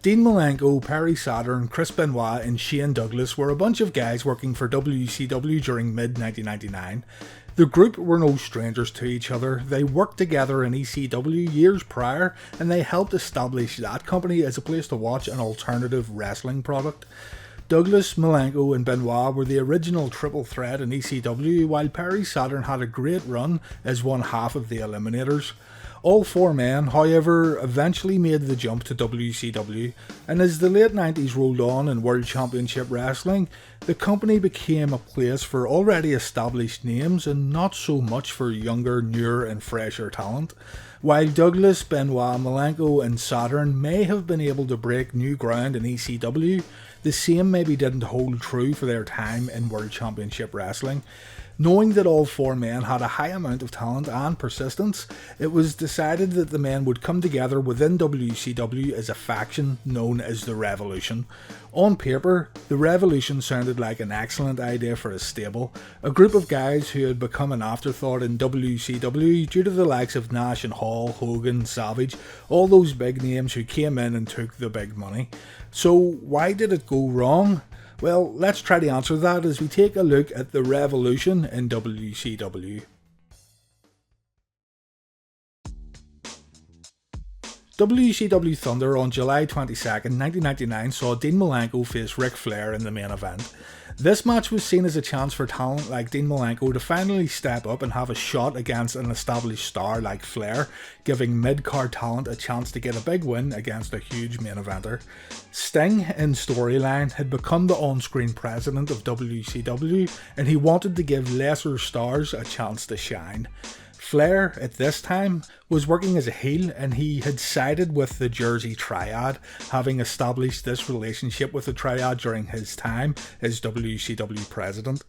Dean Malenko, Perry Saturn, Chris Benoit and Shane Douglas were a bunch of guys working for WCW during mid-1999. The group were no strangers to each other. They worked together in ECW years prior, and they helped establish that company as a place to watch an alternative wrestling product. Douglas, Malenko and Benoit were the original triple threat in ECW, while Perry Saturn had a great run as one half of the Eliminators. All four men, however, eventually made the jump to WCW, and as the late 90s rolled on in World Championship Wrestling, the company became a place for already established names and not so much for younger, newer and fresher talent. While Douglas, Benoit, Malenko and Saturn may have been able to break new ground in ECW, the same maybe didn't hold true for their time in World Championship Wrestling. Knowing that all four men had a high amount of talent and persistence, it was decided that the men would come together within WCW as a faction known as the Revolution. On paper, the Revolution sounded like an excellent idea for a stable, a group of guys who had become an afterthought in WCW due to the likes of Nash and Hall, Hogan, Savage, all those big names who came in and took the big money. So why did it go wrong? Well, let's try to answer that as we take a look at the Revolution in WCW. WCW Thunder on July 22nd, 1999 saw Dean Malenko face Ric Flair in the main event. This match was seen as a chance for talent like Dean Malenko to finally step up and have a shot against an established star like Flair, giving mid-card talent a chance to get a big win against a huge main eventer. Sting, in storyline, had become the on-screen president of WCW, and he wanted to give lesser stars a chance to shine. Flair, at this time, was working as a heel, and he had sided with the Jersey Triad, having established this relationship with the Triad during his time as WCW president.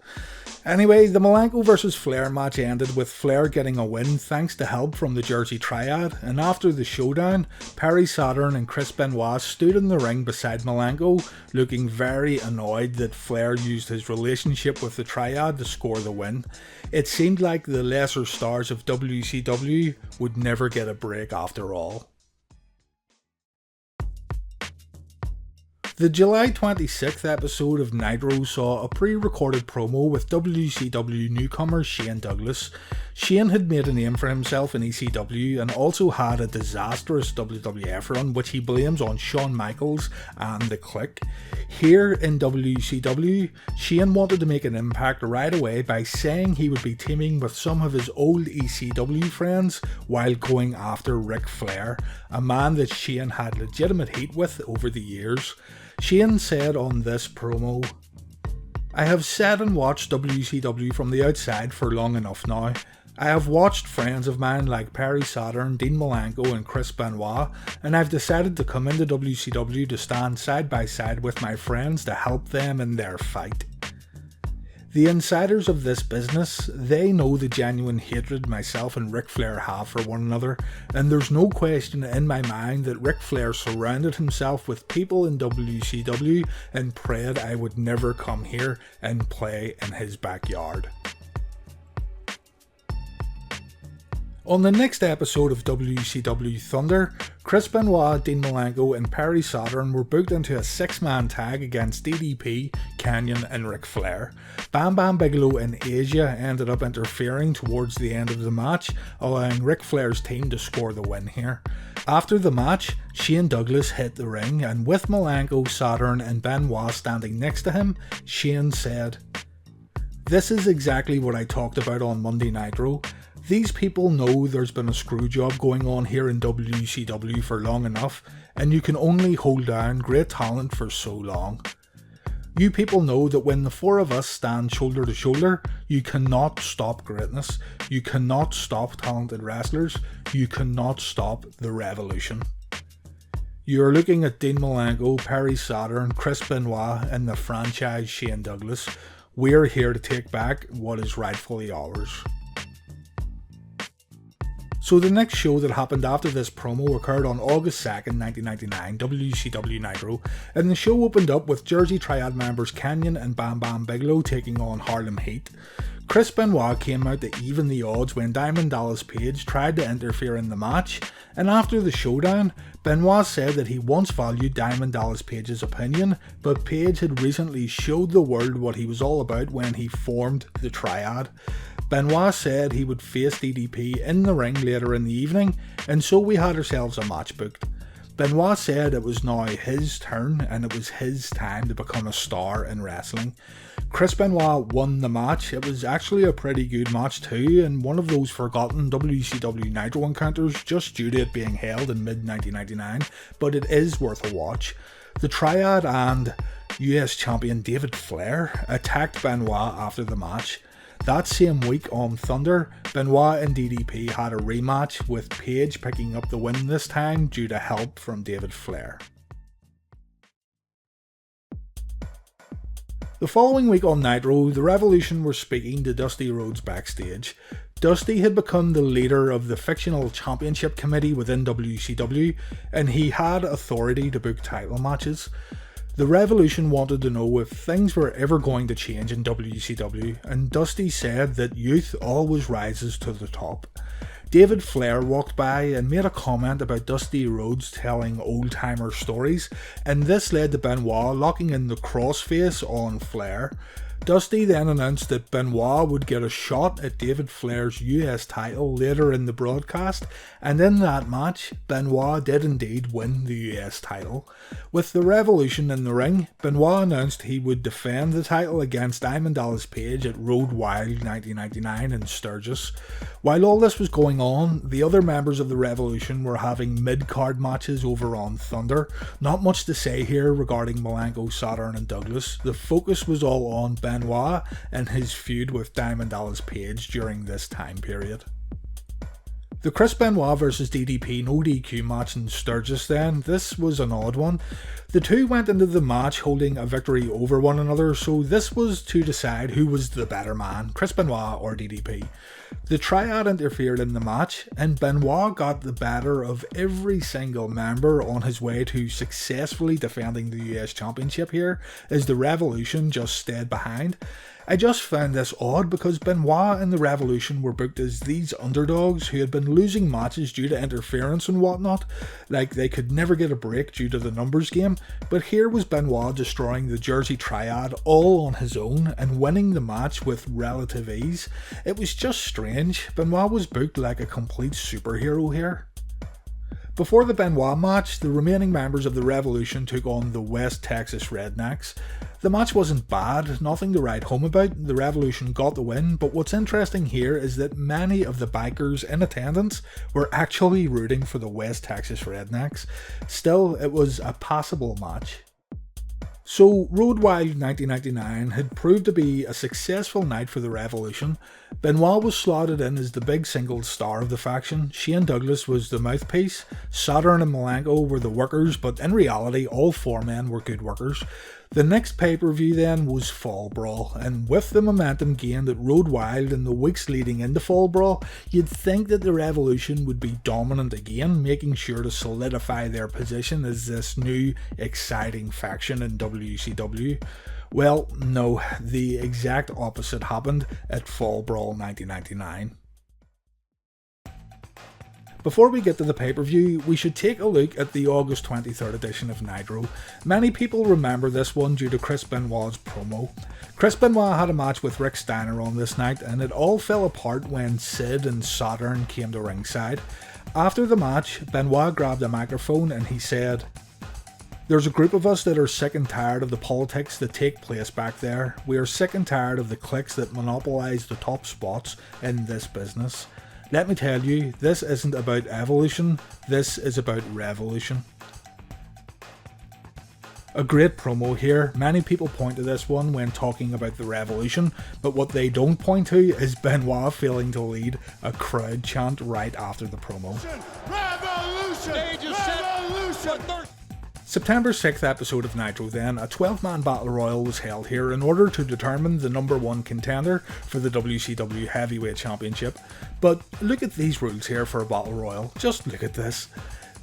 Anyway, the Malenko vs Flair match ended with Flair getting a win thanks to help from the Jersey Triad, and after the showdown, Perry Saturn and Chris Benoit stood in the ring beside Malenko, looking very annoyed that Flair used his relationship with the Triad to score the win. It seemed like the lesser stars of WCW would never get a break after all. The July 26th episode of Nitro saw a pre-recorded promo with WCW newcomer Shane Douglas. Shane had made a name for himself in ECW and also had a disastrous WWF run which he blames on Shawn Michaels and the Clique. Here in WCW, Shane wanted to make an impact right away by saying he would be teaming with some of his old ECW friends while going after Ric Flair, a man that Shane had legitimate heat with over the years. Shane said on this promo, "I have sat and watched WCW from the outside for long enough now. I have watched friends of mine like Perry Saturn, Dean Malenko and Chris Benoit, and I've decided to come into WCW to stand side by side with my friends to help them in their fight. The insiders of this business, they know the genuine hatred myself and Ric Flair have for one another, and there's no question in my mind that Ric Flair surrounded himself with people in WCW and prayed I would never come here and play in his backyard." On the next episode of WCW Thunder, Chris Benoit, Dean Malenko and Perry Saturn were booked into a 6-man tag against DDP, Kanyon and Ric Flair. Bam Bam Bigelow and Asia ended up interfering towards the end of the match, allowing Ric Flair's team to score the win here. After the match, Shane Douglas hit the ring, and with Malenko, Saturn and Benoit standing next to him, Shane said, "This is exactly what I talked about on Monday Nitro. These people know there's been a screw job going on here in WCW for long enough, and you can only hold down great talent for so long. You people know that when the four of us stand shoulder to shoulder, you cannot stop greatness, you cannot stop talented wrestlers, you cannot stop the revolution. You are looking at Dean Malenko, Perry Saturn, Chris Benoit and the franchise Shane Douglas. We're here to take back what is rightfully ours." So the next show that happened after this promo occurred on August 2nd, 1999, WCW Nitro, and the show opened up with Jersey Triad members Kanyon and Bam Bam Bigelow taking on Harlem Heat. Chris Benoit came out to even the odds when Diamond Dallas Page tried to interfere in the match, and after the showdown, Benoit said that he once valued Diamond Dallas Page's opinion, but Page had recently showed the world what he was all about when he formed the Triad. Benoit said he would face DDP in the ring later in the evening, and so we had ourselves a match booked. Benoit said it was now his turn and it was his time to become a star in wrestling. Chris Benoit won the match. It was actually a pretty good match too, and one of those forgotten WCW Nitro encounters just due to it being held in mid-1999, but it is worth a watch. The Triad and US champion David Flair attacked Benoit after the match. That same week on Thunder, Benoit and DDP had a rematch, with Page picking up the win this time due to help from David Flair. The following week on Nitro, the Revolution were speaking to Dusty Rhodes backstage. Dusty had become the leader of the fictional championship committee within WCW, and he had authority to book title matches. The Revolution wanted to know if things were ever going to change in WCW, and Dusty said that youth always rises to the top. David Flair walked by and made a comment about Dusty Rhodes telling old-timer stories, and this led to Benoit locking in the crossface on Flair. Dusty then announced that Benoit would get a shot at David Flair's US title later in the broadcast, and in that match, Benoit did indeed win the US title. With the Revolution in the ring, Benoit announced he would defend the title against Diamond Dallas Page at Road Wild 1999 in Sturgis. While all this was going on, the other members of the Revolution were having mid-card matches over on Thunder. Not much to say here regarding Malenko, Saturn and Douglas. The focus was all on Benoit and his feud with Diamond Dallas Page during this time period. The Chris Benoit vs DDP no DQ match in Sturgis then, this was an odd one. The two went into the match holding a victory over one another, so this was to decide who was the better man, Chris Benoit or DDP. The Triad interfered in the match, and Benoit got the better of every single member on his way to successfully defending the US Championship here, as the Revolution just stayed behind. I just found this odd because Benoit and the Revolution were booked as these underdogs who had been losing matches due to interference and whatnot, like they could never get a break due to the numbers game, but here was Benoit destroying the Jersey Triad all on his own and winning the match with relative ease. It was just strange. Benoit was booked like a complete superhero here. Before the Benoit match, the remaining members of the Revolution took on the West Texas Rednecks. The match wasn't bad, nothing to write home about, the Revolution got the win, but what's interesting here is that many of the bikers in attendance were actually rooting for the West Texas Rednecks. Still, it was a passable match. So, Road Wild 1999 had proved to be a successful night for the Revolution. Benoit was slotted in as the big single star of the faction, Shane Douglas was the mouthpiece, Saturn and Malenko were the workers, but in reality all four men were good workers. The next pay-per-view then was Fall Brawl, and with the momentum gained at Road Wild in the weeks leading into Fall Brawl, you'd think that the Revolution would be dominant again, making sure to solidify their position as this new, exciting faction in WCW. Well, no, the exact opposite happened at Fall Brawl 1999. Before we get to the pay-per-view, we should take a look at the August 23rd edition of Nitro. Many people remember this one due to Chris Benoit's promo. Chris Benoit had a match with Rick Steiner on this night, and it all fell apart when Sid and Saturn came to ringside. After the match, Benoit grabbed a microphone and he said, "There's a group of us that are sick and tired of the politics that take place back there. We are sick and tired of the cliques that monopolize the top spots in this business. Let me tell you, this isn't about evolution, this is about revolution." A great promo here. Many people point to this one when talking about the Revolution, but what they don't point to is Benoit failing to lead a crowd chant right after the promo. Revolution! Revolution! September 6th episode of Nitro then, a 12-man battle royal was held here in order to determine the number one contender for the WCW Heavyweight Championship. But look at these rules here for a battle royal, just look at this.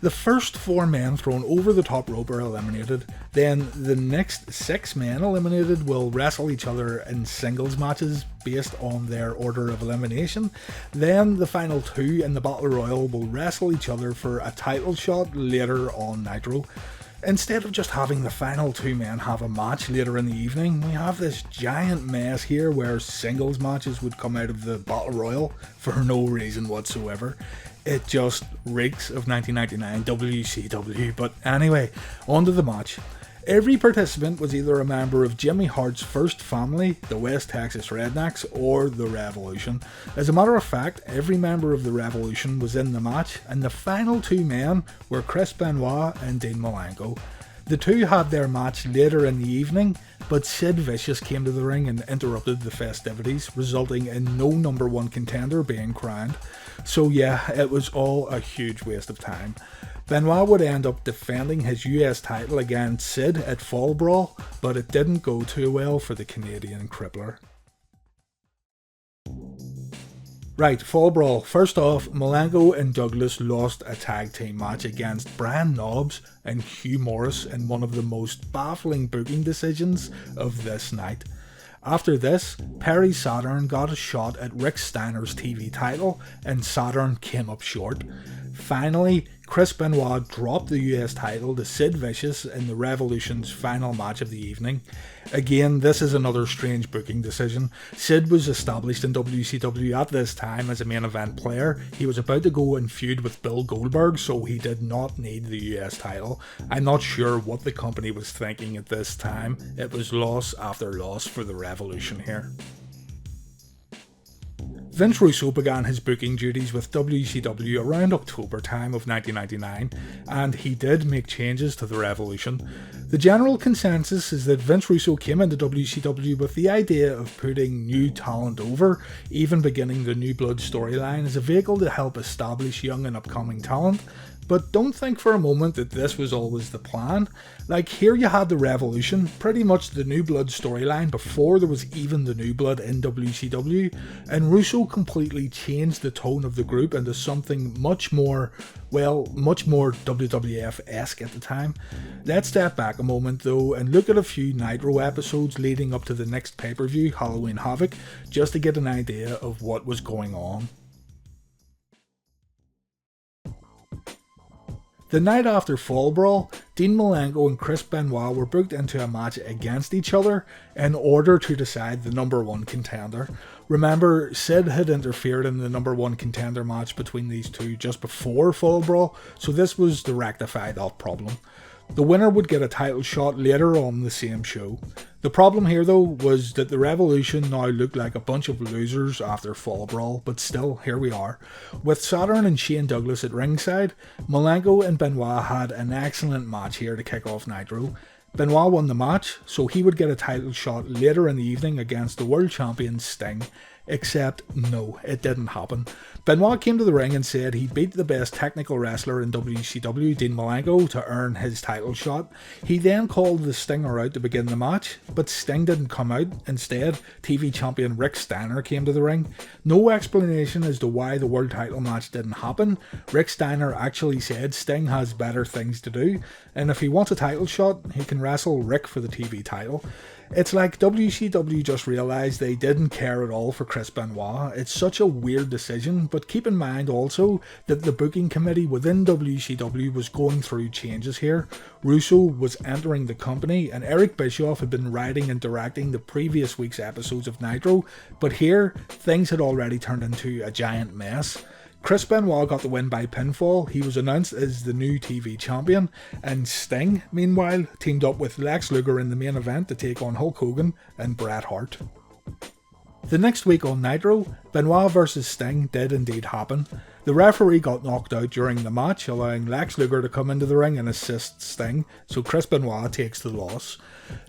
The first 4 men thrown over the top rope are eliminated, then the next 6 men eliminated will wrestle each other in singles matches based on their order of elimination, then the final 2 in the Battle Royal will wrestle each other for a title shot later on Nitro. Instead of just having the final 2 men have a match later in the evening, we have this giant mess here where singles matches would come out of the Battle Royal for no reason whatsoever. It just reeks of 1999 WCW, but anyway, on to the match. Every participant was either a member of Jimmy Hart's first family, the West Texas Rednecks, or the Revolution. As a matter of fact, every member of the Revolution was in the match, and the final 2 men were Chris Benoit and Dean Malenko. The two had their match later in the evening, but Sid Vicious came to the ring and interrupted the festivities, resulting in no number 1 contender being crowned. So yeah, it was all a huge waste of time. Benoit would end up defending his US title against Sid at Fall Brawl, but it didn't go too well for the Canadian crippler. Right, Fall Brawl. First off, Malenko and Douglas lost a tag team match against Brian Knobbs and Hugh Morris in one of the most baffling booking decisions of this night. After this, Perry Saturn got a shot at Rick Steiner's TV title, and Saturn came up short. Finally, Chris Benoit dropped the US title to Sid Vicious in the Revolution's final match of the evening. Again, this is another strange booking decision. Sid was established in WCW at this time as a main event player. He was about to go and feud with Bill Goldberg, so he did not need the US title. I'm not sure what the company was thinking at this time. It was loss after loss for the Revolution here. Vince Russo began his booking duties with WCW around October time of 1999, and he did make changes to the Revolution. The general consensus is that Vince Russo came into WCW with the idea of putting new talent over, even beginning the New Blood storyline as a vehicle to help establish young and upcoming talent. But don't think for a moment that this was always the plan. Like, here you had the Revolution, pretty much the New Blood storyline before there was even the New Blood in WCW, and Russo completely changed the tone of the group into something much more WWF-esque at the time. Let's step back a moment though and look at a few Nitro episodes leading up to the next pay-per-view, Halloween Havoc, just to get an idea of what was going on. The night after Fall Brawl, Dean Malenko and Chris Benoit were booked into a match against each other in order to decide the number 1 contender. Remember, Sid had interfered in the number 1 contender match between these two just before Fall Brawl, so this was to rectify that problem. The winner would get a title shot later on the same show. The problem here though was that the Revolution now looked like a bunch of losers after Fall Brawl, but still, here we are. With Saturn and Shane Douglas at ringside, Malenko and Benoit had an excellent match here to kick off Nitro. Benoit won the match, so he would get a title shot later in the evening against the world champion Sting. Except, no, it didn't happen. Benoit came to the ring and said he beat the best technical wrestler in WCW, Dean Malenko, to earn his title shot. He then called the Stinger out to begin the match, but Sting didn't come out. Instead, TV champion Rick Steiner came to the ring. No explanation as to why the world title match didn't happen. Rick Steiner actually said Sting has better things to do, and if he wants a title shot, he can wrestle Rick for the TV title. It's like WCW just realised they didn't care at all for Chris Benoit. It's such a weird decision, but keep in mind also that the booking committee within WCW was going through changes here. Russo was entering the company, and Eric Bischoff had been writing and directing the previous week's episodes of Nitro, but here, things had already turned into a giant mess. Chris Benoit got the win by pinfall. He was announced as the new TV champion, and Sting, meanwhile, teamed up with Lex Luger in the main event to take on Hulk Hogan and Bret Hart. The next week on Nitro, Benoit vs Sting did indeed happen. The referee got knocked out during the match, allowing Lex Luger to come into the ring and assist Sting, so Chris Benoit takes the loss.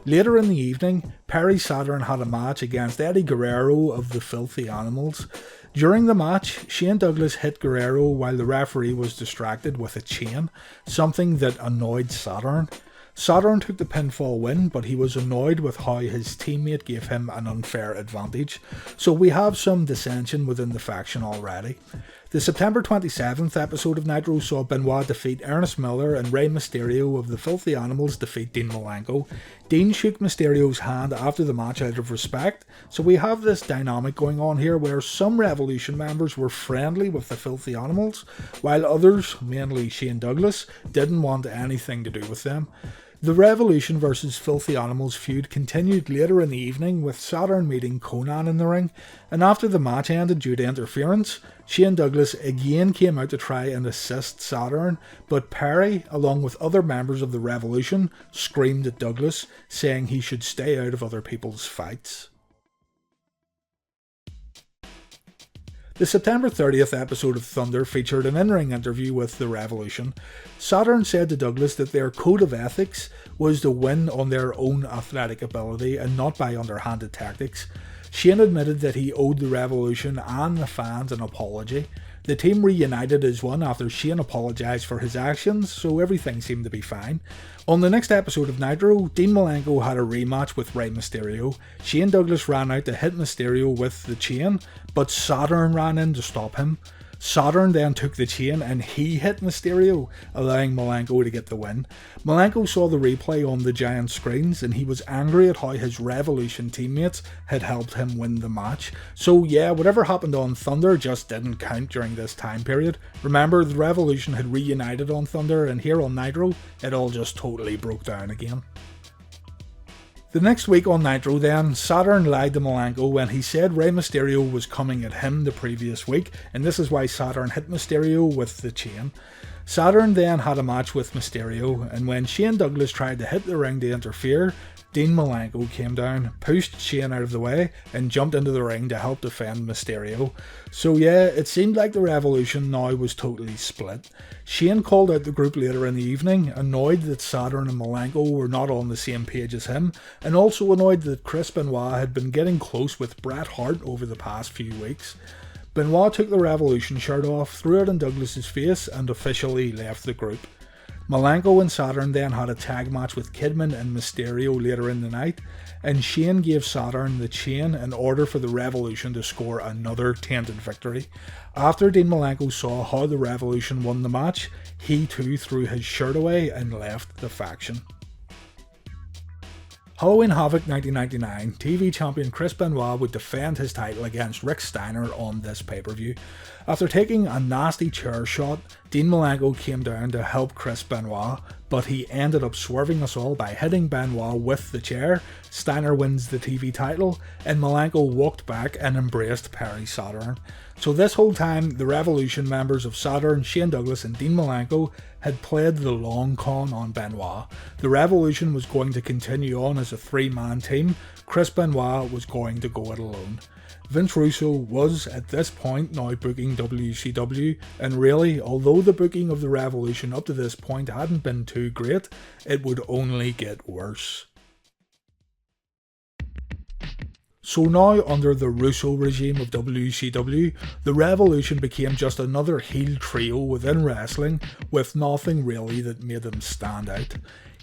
Later in the evening, Perry Saturn had a match against Eddie Guerrero of the Filthy Animals. During the match, Shane Douglas hit Guerrero while the referee was distracted with a chain, something that annoyed Saturn. Saturn took the pinfall win, but he was annoyed with how his teammate gave him an unfair advantage, so we have some dissension within the faction already. The September 27th episode of Nitro saw Benoit defeat Ernest Miller and Rey Mysterio of the Filthy Animals defeat Dean Malenko. Dean shook Mysterio's hand after the match out of respect, so we have this dynamic going on here where some Revolution members were friendly with the Filthy Animals, while others, mainly Shane Douglas, didn't want anything to do with them. The Revolution vs Filthy Animals feud continued later in the evening with Saturn meeting Conan in the ring, and after the match ended due to interference, Shane Douglas again came out to try and assist Saturn, but Perry, along with other members of the Revolution, screamed at Douglas, saying he should stay out of other people's fights. The September 30th episode of Thunder featured an in-ring interview with the Revolution. Saturn said to Douglas that their code of ethics was to win on their own athletic ability and not by underhanded tactics. Shane admitted that he owed the Revolution and the fans an apology. The team reunited as one after Shane apologised for his actions, so everything seemed to be fine. On the next episode of Nitro, Dean Malenko had a rematch with Rey Mysterio. Shane Douglas ran out to hit Mysterio with the chain, but Saturn ran in to stop him. Saturn then took the chain and he hit Mysterio, allowing Malenko to get the win. Malenko saw the replay on the giant screens and he was angry at how his Revolution teammates had helped him win the match. So yeah, whatever happened on Thunder just didn't count during this time period. Remember, the Revolution had reunited on Thunder, and here on Nitro, it all just totally broke down again. The next week on Nitro then, Saturn lied to Malenko when he said Rey Mysterio was coming at him the previous week, and this is why Saturn hit Mysterio with the chain. Saturn then had a match with Mysterio, and when Shane Douglas tried to hit the ring to interfere, Dean Malenko came down, pushed Shane out of the way, and jumped into the ring to help defend Mysterio. So yeah, it seemed like the Revolution now was totally split. Shane called out the group later in the evening, annoyed that Saturn and Malenko were not on the same page as him, and also annoyed that Chris Benoit had been getting close with Bret Hart over the past few weeks. Benoit took the Revolution shirt off, threw it in Douglas's face, and officially left the group. Malenko and Saturn then had a tag match with Kidman and Mysterio later in the night, and Shane gave Saturn the chain in order for the Revolution to score another tainted victory. After Dean Malenko saw how the Revolution won the match, he too threw his shirt away and left the faction. Halloween Havoc 1999, TV champion Chris Benoit would defend his title against Rick Steiner on this pay-per-view. After taking a nasty chair shot, Dean Malenko came down to help Chris Benoit, but he ended up swerving us all by hitting Benoit with the chair. Steiner wins the TV title, and Malenko walked back and embraced Perry Saturn. So this whole time, the Revolution members of Saturn, Shane Douglas and Dean Malenko had played the long con on Benoit. The Revolution was going to continue on as a three-man team. Chris Benoit was going to go it alone. Vince Russo was, at this point, now booking WCW, and really, although the booking of the Revolution up to this point hadn't been too great, it would only get worse. So now, under the Russo regime of WCW, the Revolution became just another heel trio within wrestling, with nothing really that made them stand out.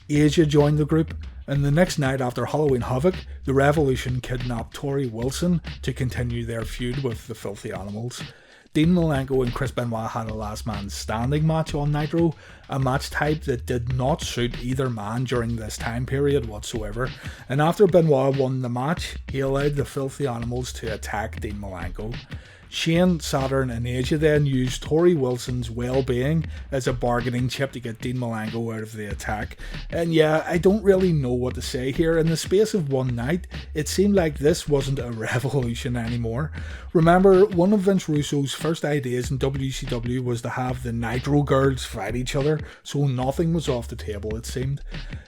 Asia joined the group, and the next night after Halloween Havoc, the Revolution kidnapped Tori Wilson to continue their feud with the Filthy Animals. Dean Malenko and Chris Benoit had a last man standing match on Nitro, a match type that did not suit either man during this time period whatsoever, and after Benoit won the match, he allowed the Filthy Animals to attack Dean Malenko. Shane, Saturn and Asia then used Tori Wilson's well-being as a bargaining chip to get Dean Malenko out of the attack. And yeah, I don't really know what to say here. In the space of one night, it seemed like this wasn't a revolution anymore. Remember, one of Vince Russo's first ideas in WCW was to have the Nitro girls fight each other, so nothing was off the table it seemed.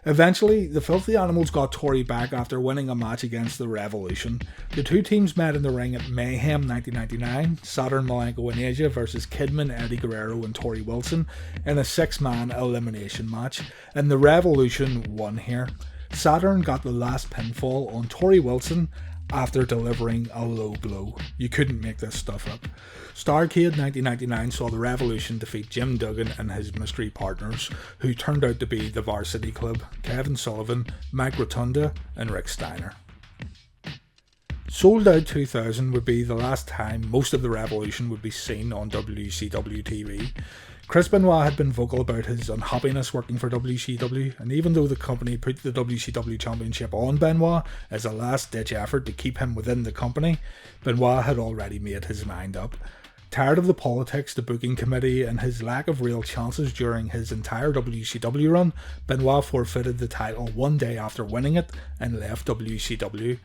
Eventually, the Filthy Animals got Tori back after winning a match against the Revolution. The two teams met in the ring at Mayhem 1999. Saturn, Malenko and Asia versus Kidman, Eddie Guerrero and Tori Wilson in a 6-man elimination match, and the Revolution won here. Saturn got the last pinfall on Tori Wilson after delivering a low blow. You couldn't make this stuff up. Starrcade 1999 saw the Revolution defeat Jim Duggan and his mystery partners, who turned out to be the Varsity Club, Kevin Sullivan, Mike Rotunda and Rick Steiner. Sold Out 2000 would be the last time most of the Revolution would be seen on WCW TV. Chris Benoit had been vocal about his unhappiness working for WCW, and even though the company put the WCW Championship on Benoit as a last-ditch effort to keep him within the company, Benoit had already made his mind up. Tired of the politics, the booking committee, and his lack of real chances during his entire WCW run, Benoit forfeited the title one day after winning it and left WCW.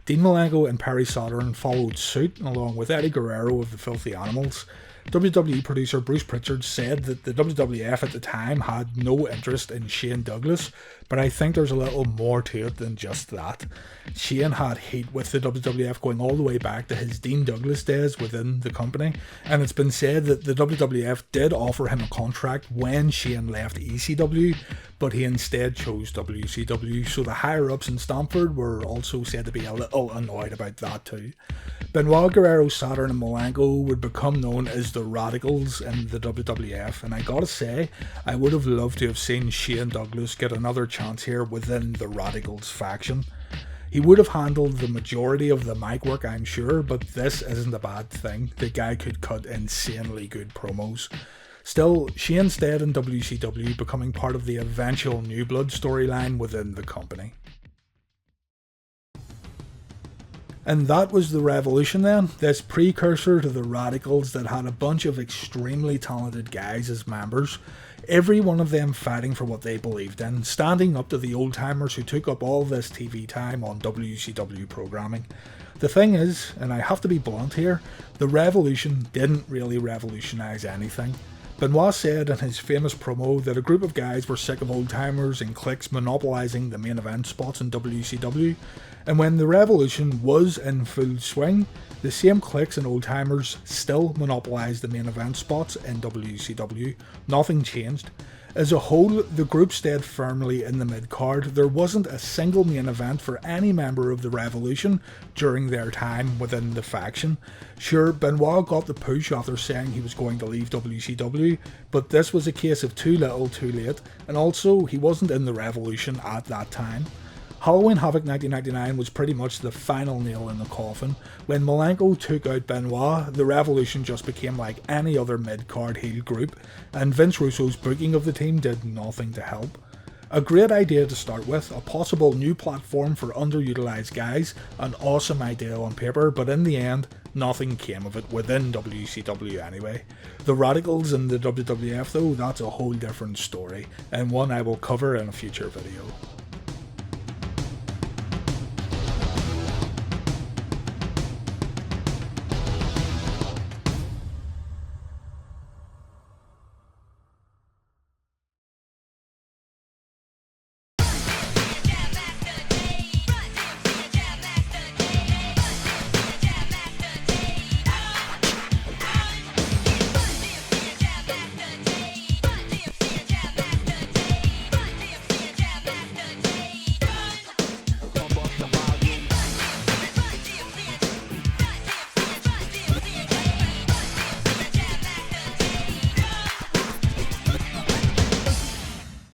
Dean Malenko and Perry Saturn followed suit, along with Eddie Guerrero of the Filthy Animals. WWE producer Bruce Pritchard said that the WWF at the time had no interest in Shane Douglas, but I think there's a little more to it than just that. Shane had heat with the WWF going all the way back to his Dean Douglas days within the company, and it's been said that the WWF did offer him a contract when Shane left ECW, but he instead chose WCW, so the higher-ups in Stamford were also said to be a little annoyed about that too. Benoit, Guerrero, Saturn and Malenko would become known as the Radicalz in the WWF, and I gotta say, I would have loved to have seen Shane Douglas get another chance here within the Radicalz faction. He would have handled the majority of the mic work, I'm sure, but this isn't a bad thing. The guy could cut insanely good promos. Still, Shane stayed in WCW, becoming part of the eventual New Blood storyline within the company. And that was the Revolution then, this precursor to the Radicalz that had a bunch of extremely talented guys as members, every one of them fighting for what they believed in, standing up to the old timers who took up all this TV time on WCW programming. The thing is, and I have to be blunt here, the Revolution didn't really revolutionise anything. Benoit said in his famous promo that a group of guys were sick of old timers and cliques monopolising the main event spots in WCW, and when the Revolution was in full swing, the same cliques and old timers still monopolised the main event spots in WCW. Nothing changed. As a whole, the group stayed firmly in the mid-card. There wasn't a single main event for any member of the Revolution during their time within the faction. Sure, Benoit got the push after saying he was going to leave WCW, but this was a case of too little too late, and also he wasn't in the Revolution at that time. Halloween Havoc 1999 was pretty much the final nail in the coffin. When Malenko took out Benoit, the Revolution just became like any other mid-card heel group, and Vince Russo's booking of the team did nothing to help. A great idea to start with, a possible new platform for underutilised guys, an awesome idea on paper, but in the end, nothing came of it within WCW anyway. The Radicalz and the WWF though, that's a whole different story, and one I will cover in a future video.